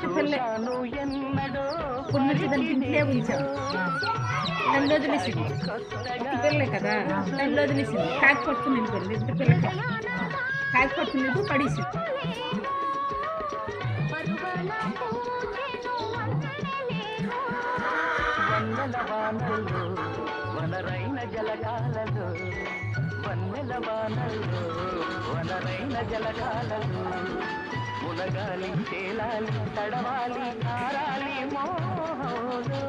పిల్ల పున్నటి దానికి ఇంట్లో ఉంచాం. నన్ను వదిలేసింది. పిల్లలే కదా, నన్ను వదిలేసింది. కాకి పట్టుకుని వెళ్ళిపోయింది. ఇద్దరు పిల్లకి కాకి పట్టుకునేది పడేసింది. వన్నెల వానల్లో వనరైన జలకాలలో, వన్నెల వానల్లో వనరైన జలకాలలో, మునగాలి తేలాలి తడవాలి ఆరాలి మోహంలో.